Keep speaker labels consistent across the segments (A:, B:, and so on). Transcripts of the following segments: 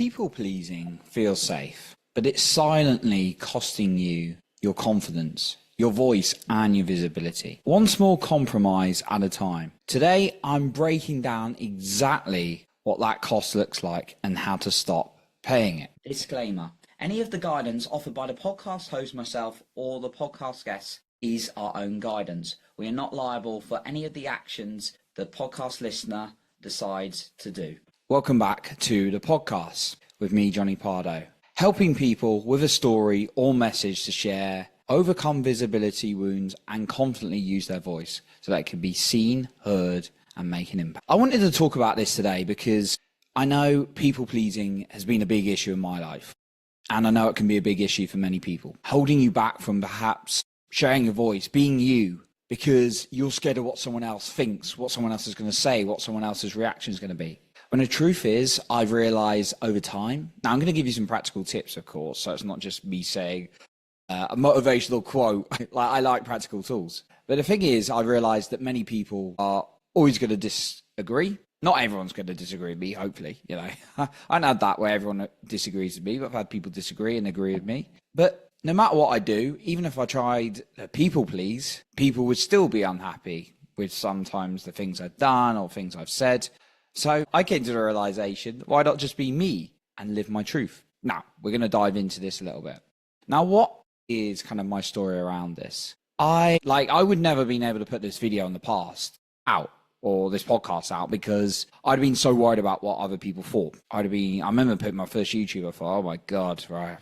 A: People pleasing feels safe, but it's silently costing you your confidence, your voice, and your visibility. One small compromise at a time. Today, I'm breaking down exactly what that cost looks like and how to stop paying it. Disclaimer. Any of the guidance offered by the podcast host, myself, or the podcast guests is our own guidance. We are not liable for any of the actions the podcast listener decides to do. Welcome back to the podcast with me, Johnny Pardo, helping people with a story or message to share, overcome visibility wounds, and confidently use their voice so that it can be seen, heard, and make an impact. I wanted to talk about this today because I know people pleasing has been a big issue in my life, and I know it can be a big issue for many people, holding you back from perhaps sharing your voice, being you, because you're scared of what someone else thinks, what someone else is going to say, what someone else's reaction is going to be. When the truth is, I've realized over time, now I'm going to give you some practical tips, of course, so it's not just me saying a motivational quote. I like practical tools. But the thing is, I've realized that many people are always going to disagree. Not everyone's going to disagree with me, hopefully. You know, I haven't had that where everyone disagrees with me, but I've had people disagree and agree with me. But no matter what I do, even if I tried to people please, people would still be unhappy with sometimes the things I've done or things I've said. So I came to the realization, why not just be me and live my truth? Now, we're going to dive into this a little bit. Now, what is kind of my story around this? I would never been able to put this video in the past out or this podcast out because I'd been so worried about what other people thought. I remember putting my first YouTube, I thought, oh my God, right.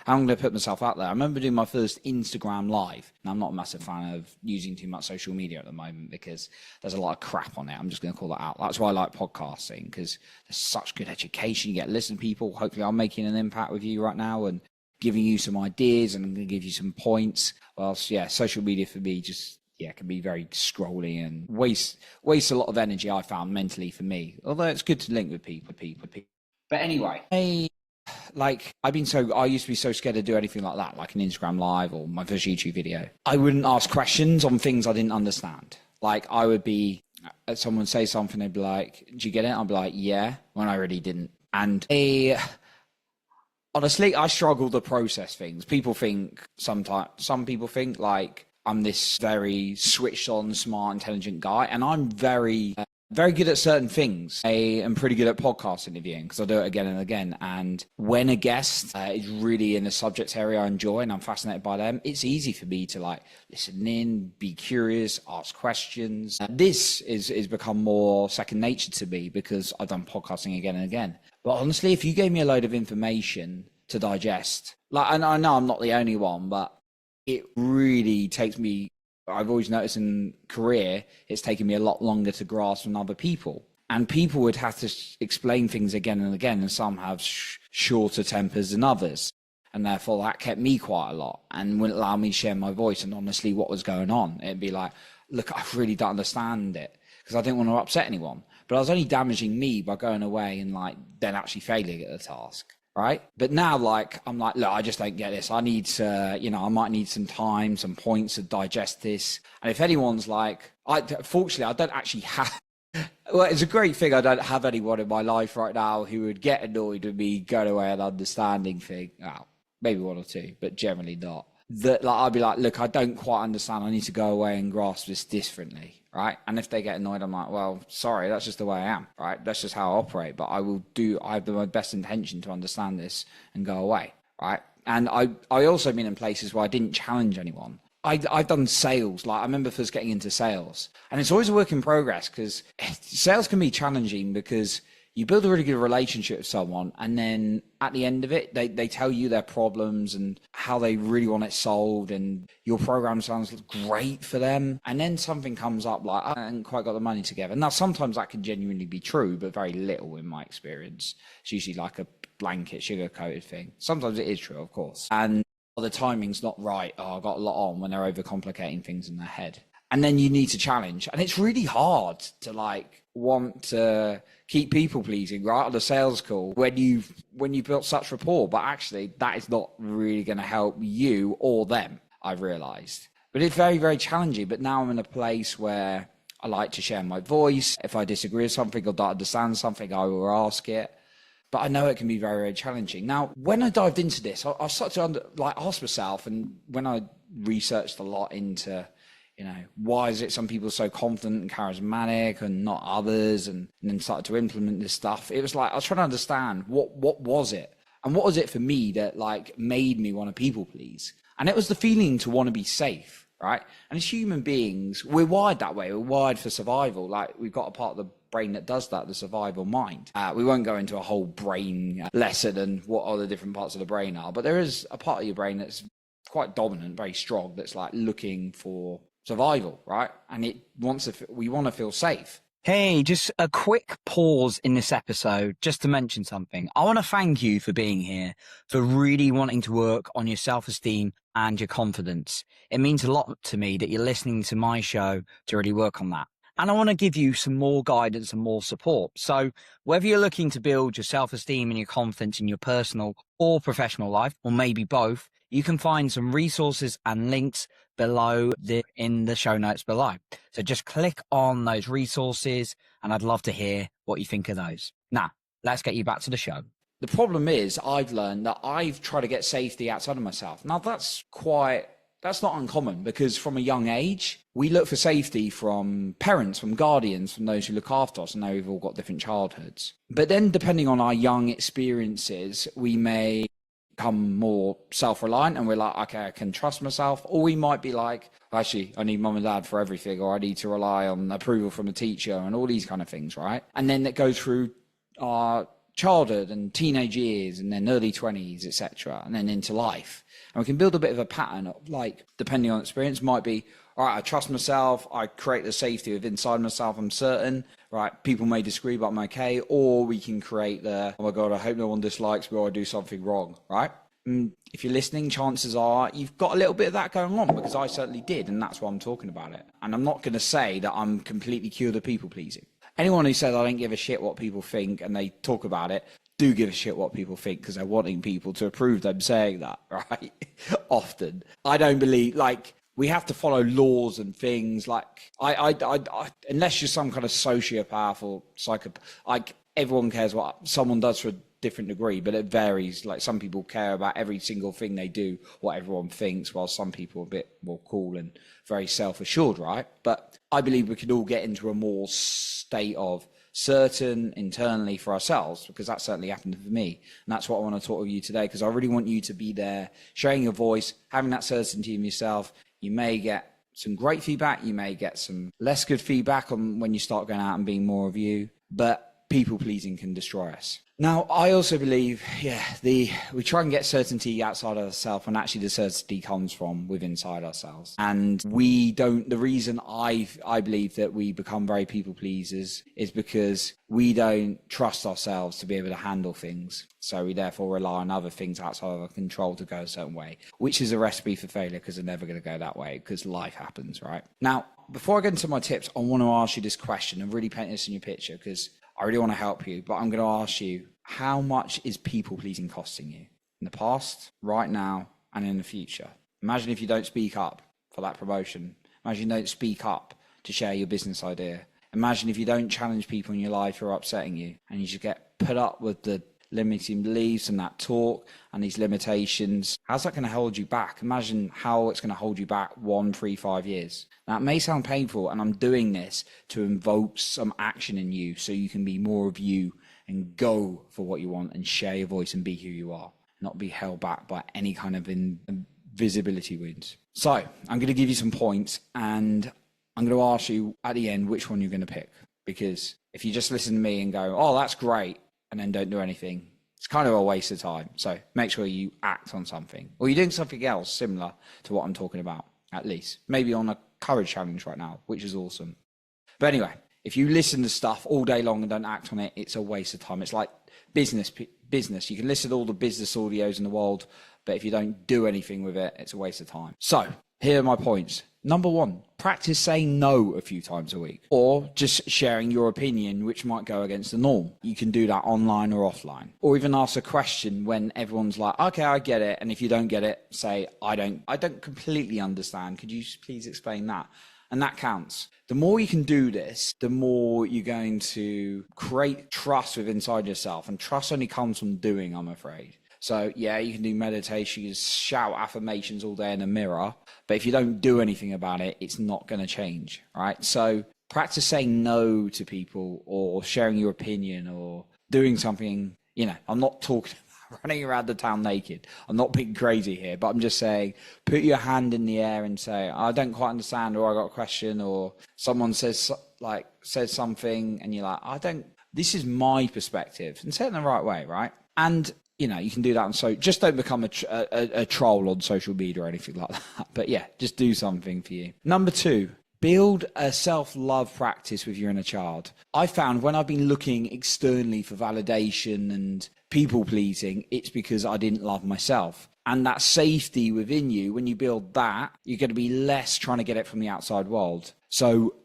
A: How am I going to put myself out there? I remember doing my first Instagram live. And I'm not a massive fan of using too much social media at the moment because there's a lot of crap on it. I'm just going to call that out. That's why I like podcasting, because there's such good education. You get to listen to people. Hopefully I'm making an impact with you right now and giving you some ideas, and I'm going to give you some points. Whilst, social media for me just, can be very scrolly and waste a lot of energy, I found, mentally for me. Although it's good to link with people. But anyway, I used to be so scared to do anything like that, like an Instagram live or my first YouTube video. I wouldn't ask questions on things I didn't understand. Like I would be, someone say something, they'd be like, do you get it? I'd be like, yeah, when I really didn't. And honestly, I struggle to process things. Some people think like I'm this very switched on, smart, intelligent guy. And I'm very good at certain things. I am pretty good at podcast interviewing because I do it again and again. And when a guest is really in a subject area I enjoy and I'm fascinated by them, it's easy for me to listen in, be curious, ask questions. This is become more second nature to me because I've done podcasting again and again. But honestly, if you gave me a load of information to digest, and I know I'm not the only one, but it really takes me, I've always noticed in career, it's taken me a lot longer to grasp than other people. And people would have to explain things again and again, and some have shorter tempers than others. And therefore that kept me quiet a lot and wouldn't allow me to share my voice and honestly what was going on. It'd be like, look, I really don't understand it because I didn't want to upset anyone. But I was only damaging me by going away and then actually failing at the task. Right. But now, I'm like, look, I just don't get this. I need to, I might need some time, some points to digest this. And if anyone's fortunately, I don't actually have, well, it's a great thing. I don't have anyone in my life right now who would get annoyed with me going away and understanding thing. Well, maybe one or two, but generally not. That I'd be like, look, I don't quite understand. I need to go away and grasp this differently. Right. And if they get annoyed, I'm like, well, sorry, that's just the way I am. Right. That's just how I operate. But I have my best intention to understand this and go away. Right. And I also been in places where I didn't challenge anyone. I've done sales. I remember first getting into sales, and it's always a work in progress because sales can be challenging because you build a really good relationship with someone, and then at the end of it, they tell you their problems and how they really want it solved, and your program sounds great for them. And then something comes up like, I haven't quite got the money together. Now, sometimes that can genuinely be true, but very little in my experience. It's usually like a blanket sugar-coated thing. Sometimes it is true, of course. And the timing's not right. Oh, I've got a lot on when they're overcomplicating things in their head. And then you need to challenge. And it's really hard to want to keep people pleasing right on a sales call when you've built such rapport, but actually that is not really going to help you or them, I've realized. But it's very, very challenging. But now I'm in a place where I like to share my voice. If I disagree with something or don't understand something, I will ask it. but I know it can be very, very challenging. Now, when I dived into this, I started to ask myself, and when I researched a lot into, why is it some people are so confident and charismatic and not others, and then started to implement this stuff, it was like I was trying to understand what was it, and what was it for me that like made me want to people please. And it was the feeling to want to be safe, right? And as human beings, we're wired that way. We're wired for survival. Like, we've got a part of the brain that does that, the survival mind. We won't go into a whole brain lesson and what all the different parts of the brain are, but there is a part of your brain that's quite dominant, very strong, that's like looking for survival, right? And we want to feel safe.
B: Hey, just a quick pause in this episode just to mention something. I want to thank you for being here, for really wanting to work on your self-esteem and your confidence. It means a lot to me that you're listening to my show to really work on that. And I want to give you some more guidance and more support. So whether you're looking to build your self-esteem and your confidence in your personal or professional life, or maybe both, you can find some resources and links below in the show notes below. So just click on those resources, and I'd love to hear what you think of those. Now, let's get you back to the show.
A: The problem is I've learned that I've tried to get safety outside of myself. Now, that's not uncommon, because from a young age, we look for safety from parents, from guardians, from those who look after us. And now we've all got different childhoods. But then depending on our young experiences, we may become more self-reliant and we're like, okay, I can trust myself. Or we might be like, actually, I need mum and dad for everything, or I need to rely on approval from a teacher and all these kind of things, right? And then it goes through our childhood and teenage years and then early 20s, etc., and then into life. And we can build a bit of a pattern of, like, depending on experience, might be, all right, I trust myself, I create the safety of inside myself, I'm certain, right, people may disagree, but I'm okay. Or we can create the, oh my God, I hope no one dislikes me or I do something wrong, right? And if you're listening, chances are you've got a little bit of that going on, because I certainly did, and that's why I'm talking about it. And I'm not going to say that I'm completely cured of people pleasing. Anyone who says I don't give a shit what people think and they talk about it, do give a shit what people think, because they're wanting people to approve them saying that, right? Often. I don't believe, like, we have to follow laws and things. Like, I unless you're some kind of sociopath or psychopath, like, everyone cares what someone does for a different degree, but it varies. Like, some people care about every single thing they do, what everyone thinks, while some people are a bit more cool and very self-assured, right? But I believe we could all get into a more state of certain internally for ourselves, because that certainly happened for me. And that's what I want to talk with you today, because I really want you to be there, sharing your voice, having that certainty in yourself. You may get some great feedback, you may get some less good feedback on when you start going out and being more of you, but people pleasing can destroy us. Now, I also believe, we try and get certainty outside of ourselves, when actually the certainty comes from within inside ourselves. And the reason I believe that we become very people pleasers is because we don't trust ourselves to be able to handle things. So we therefore rely on other things outside of our control to go a certain way, which is a recipe for failure, because they're never going to go that way, because life happens, right? Now, before I get into my tips, I want to ask you this question and really paint this in your picture, because I really want to help you, but I'm going to ask you, how much is people pleasing costing you in the past, right now, and in the future? Imagine if you don't speak up for that promotion. Imagine you don't speak up to share your business idea. Imagine if you don't challenge people in your life who are upsetting you, and you just get put up with the limiting beliefs and that talk and these limitations. How's that going to hold you back? Imagine how it's going to hold you back 1, 3, 5 years. Now, it may sound painful, and I'm doing this to invoke some action in you so you can be more of you and go for what you want and share your voice and be who you are, not be held back by any kind of invisibility wounds. So I'm going to give you some points, and I'm going to ask you at the end which one you're going to pick, because if you just listen to me and go, oh, that's great, and then don't do anything, it's kind of a waste of time. So make sure you act on something, or you're doing something else similar to what I'm talking about, at least. Maybe on a courage challenge right now, which is awesome. But anyway, if you listen to stuff all day long and don't act on it, it's a waste of time. It's like business. You can listen to all the business audios in the world, but if you don't do anything with it, it's a waste of time. So here are my points. Number 1, practice saying no a few times a week, or just sharing your opinion, which might go against the norm. You can do that online or offline, or even ask a question when everyone's like, okay, I get it. And if you don't get it, say, I don't completely understand. Could you please explain that? And that counts. The more you can do this, the more you're going to create trust within inside yourself. And trust only comes from doing, I'm afraid. So yeah, you can do meditation, you can shout affirmations all day in a mirror, but if you don't do anything about it, it's not going to change, right? So practice saying no to people, or sharing your opinion, or doing something. I'm not talking about running around the town naked. I'm not being crazy here, but I'm just saying, put your hand in the air and say, I don't quite understand, or I got a question, or someone says something and you're like, this is my perspective, and say it in the right way, right? And you can do that. And so just don't become a troll on social media or anything like that. But yeah, just do something for you. Number 2, build a self-love practice with your inner child. I found when I've been looking externally for validation and people-pleasing, it's because I didn't love myself. And that safety within you, when you build that, you're going to be less trying to get it from the outside world. So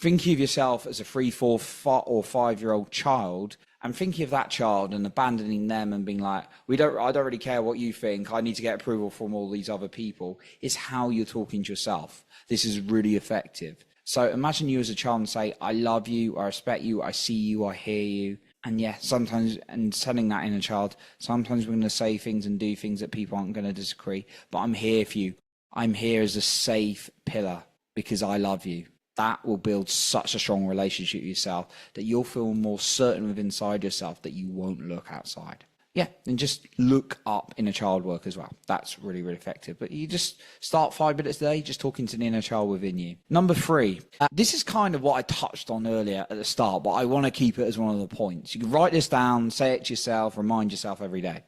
A: thinking of yourself as a 3, 4, or 5-year-old child, and thinking of that child and abandoning them and being like, I don't really care what you think, I need to get approval from all these other people, is how you're talking to yourself. This is really effective. So imagine you as a child and say, I love you, I respect you, I see you, I hear you. And yeah, sometimes, and telling that inner child, sometimes we're going to say things and do things that people aren't going to disagree, but I'm here for you. I'm here as a safe pillar because I love you. That will build such a strong relationship with yourself that you'll feel more certain within inside yourself that you won't look outside. Yeah, and just look up inner child work as well. That's really, really effective. But you just start 5 minutes a day just talking to the inner child within you. Number 3, this is kind of what I touched on earlier at the start, but I want to keep it as one of the points. You can write this down, say it to yourself, remind yourself every day.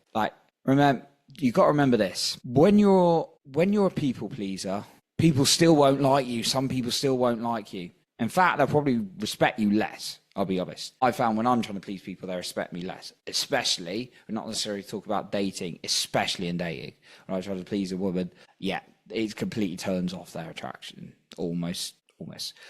A: Remember, you've got to remember this. When you're a people pleaser, people still won't like you. Some people still won't like you. In fact, they'll probably respect you less. I'll be honest. I found when I'm trying to please people, they respect me less. Especially, we're not necessarily talking about dating, especially in dating. When I try to please a woman, yeah, it completely turns off their attraction. Almost.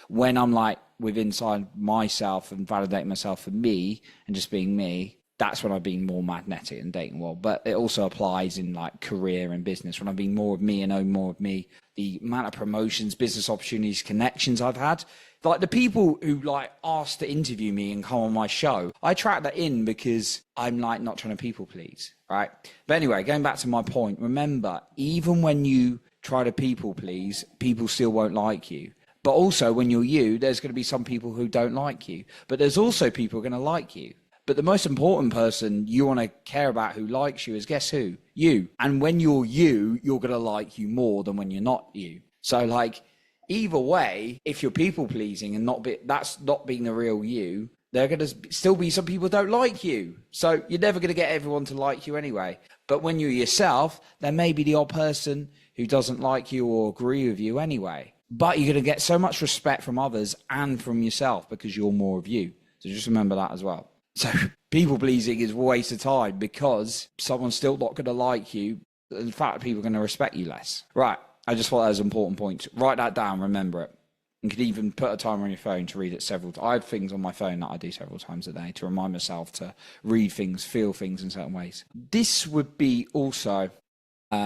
A: When I'm within inside myself and validating myself for me and just being me, that's when I've been more magnetic in the dating world. But it also applies in career and business. When I've been more of me and own more of me, the amount of promotions, business opportunities, connections I've had, the people who asked to interview me and come on my show, I track that in because I'm not trying to people please, right? But anyway, going back to my point, remember, even when you try to people please, people still won't like you. But also when you're you, there's going to be some people who don't like you, but there's also people who are going to like you. But the most important person you want to care about who likes you is, guess who? You. And when you're you, you're going to like you more than when you're not you. So either way, if you're people pleasing and that's not being the real you, there are going to still be some people who don't like you. So you're never going to get everyone to like you anyway. But when you're yourself, there may be the odd person who doesn't like you or agree with you anyway. But you're going to get so much respect from others and from yourself because you're more of you. So just remember that as well. So people pleasing is a waste of time because someone's still not going to like you. In fact, people are going to respect you less. Right. I just thought that was an important point. Write that down. Remember it. You can even put a timer on your phone to read it several times. I have things on my phone that I do several times a day to remind myself to read things, feel things in certain ways. This would be also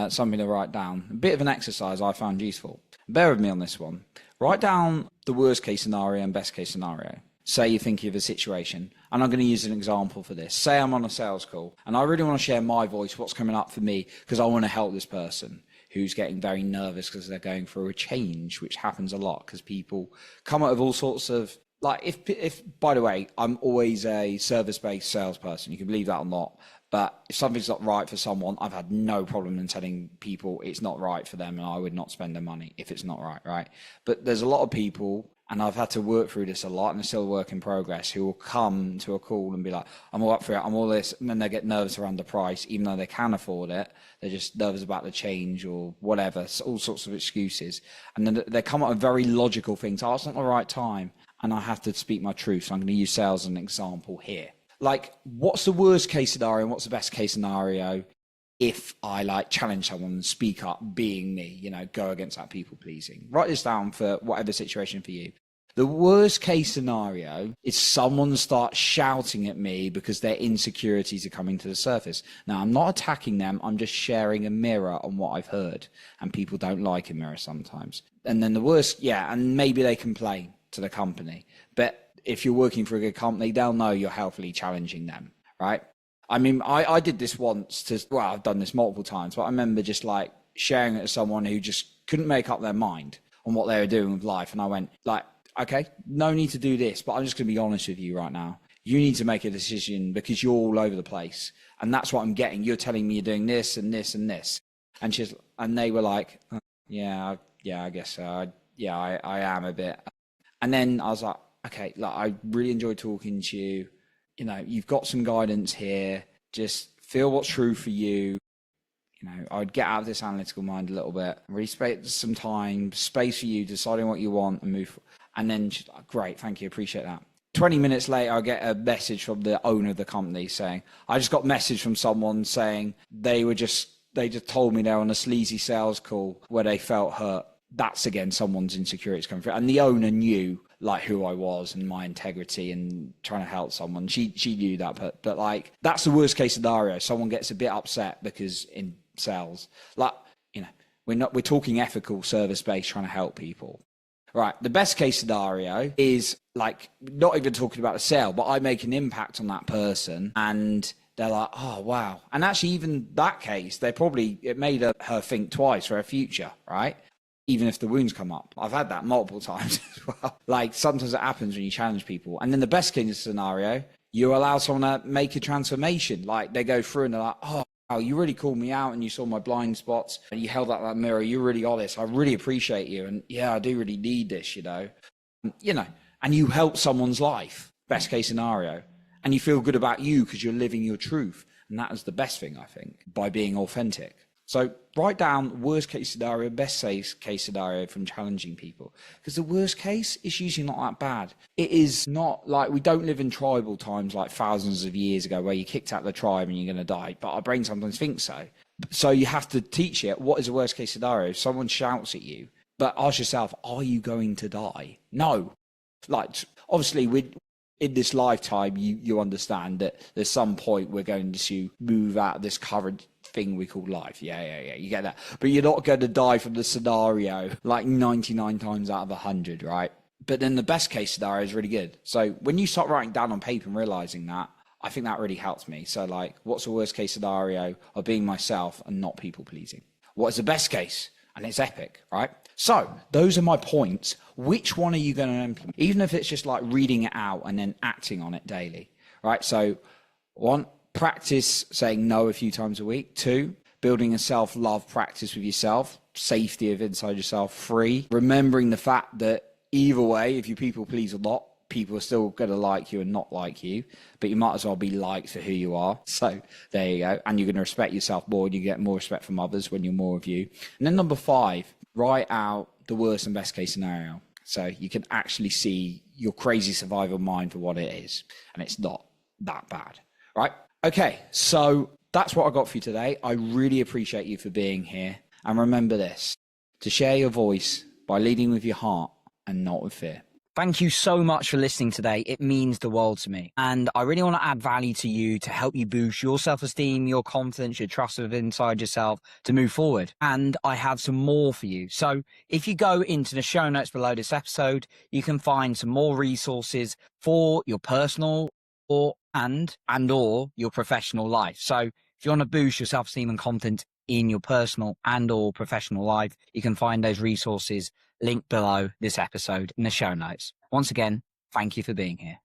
A: something to write down. A bit of an exercise I found useful. Bear with me on this one. Write down the worst case scenario and best case scenario. Say you're thinking of a situation, and I'm going to use an example for this. Say I'm on a sales call, and I really want to share my voice, what's coming up for me, because I want to help this person who's getting very nervous because they're going through a change, which happens a lot because people come up with all sorts of, if by the way, I'm always a service-based salesperson. You can believe that or not. But if something's not right for someone, I've had no problem in telling people it's not right for them, and I would not spend their money if it's not right, right? But there's a lot of people, and I've had to work through this a lot, and it's still a work in progress, who will come to a call and be like, I'm all up for it, I'm all this, and then they get nervous around the price, even though they can afford it. They're just nervous about the change or whatever, all sorts of excuses. And then they come up with very logical things. Oh, it's not the right time. And I have to speak my truth. So I'm going to use sales as an example here. What's the worst case scenario and what's the best case scenario if I challenge someone and speak up being me, go against that people pleasing? Write this down for whatever situation for you. The worst case scenario is someone starts shouting at me because their insecurities are coming to the surface. Now, I'm not attacking them. I'm just sharing a mirror on what I've heard. And people don't like a mirror sometimes. And then the worst, and maybe they complain to the company. But if you're working for a good company, they'll know you're healthily challenging them, right? I mean, I did this once I've done this multiple times, but I remember just like sharing it to someone who just couldn't make up their mind on what they were doing with life. And I went like, okay, no need to do this, but I'm just going to be honest with you right now. You need to make a decision because you're all over the place. And that's what I'm getting. You're telling me you're doing this and this and this. And they were like, I guess so. I am a bit. And then I was like, okay, like, I really enjoyed talking to you. You know, you've got some guidance here. Just feel what's true for you. You know, I'd get out of this analytical mind a little bit, really spend some time, space for you, deciding what you want and move. And then she's like, great, thank you, appreciate that. 20 minutes later, I get a message from the owner of the company saying, I just got a message from someone saying they just told me they're on a sleazy sales call where they felt hurt. That's, again, someone's insecurities coming through. And the owner knew like who I was and my integrity and trying to help someone. She knew that, but like, that's the worst case scenario. Someone gets a bit upset because in sales, like, you know, we're talking ethical, service-based, trying to help people. Right. The best case scenario is like, not even talking about a sale, but I make an impact on that person and they're like, oh, wow. And actually, even that case, it made her think twice for her future, right? Even if the wounds come up. I've had that multiple times as well. Like, sometimes it happens when you challenge people. And then the best case scenario, you allow someone to make a transformation. Like, they go through and they're like, oh, wow, you really called me out and you saw my blind spots and you held up that mirror. You're really honest. I really appreciate you. And yeah, I do really need this, you know, and you help someone's life, best case scenario. And you feel good about you because you're living your truth. And that is the best thing, I think, by being authentic. So write down worst case scenario, best case scenario from challenging people. Because the worst case is usually not that bad. It is not like, we don't live in tribal times like thousands of years ago where you kicked out the tribe and you're going to die. But our brain sometimes thinks so. So you have to teach it, what is the worst case scenario? If someone shouts at you, but ask yourself, are you going to die? No. Like, obviously, in this lifetime, you understand that there's some point we're going to move out of this current thing we call life. Yeah, you get that. But you're not going to die from the scenario like 99 times out of 100, right? But then the best case scenario is really good. So when you start writing down on paper and realizing that, I think that really helps me. So like, what's the worst case scenario of being myself and not people pleasing? What is the best case? And it's epic, right? So those are my points. Which one are you going to implement? Even if it's just like reading it out and then acting on it daily, right? So 1, practice saying no a few times a week. 2, building a self-love practice with yourself, safety of inside yourself. 3, remembering the fact that either way, if you people please or not, people are still going to like you and not like you, but you might as well be liked for who you are. So there you go. And you're going to respect yourself more and you get more respect from others when you're more of you. And then number 5, write out the worst and best case scenario. So you can actually see your crazy survival mind for what it is. And it's not that bad, right? Okay, so that's what I got for you today. I really appreciate you for being here. And remember this, to share your voice by leading with your heart and not with fear.
B: Thank you so much for listening today. It means the world to me. And I really want to add value to you to help you boost your self-esteem, your confidence, your trust inside yourself to move forward. And I have some more for you. So if you go into the show notes below this episode, you can find some more resources for your personal or your professional life. So if you want to boost your self-esteem and confidence in your personal and or professional life, you can find those resources linked below this episode in the show notes. Once again, thank you for being here.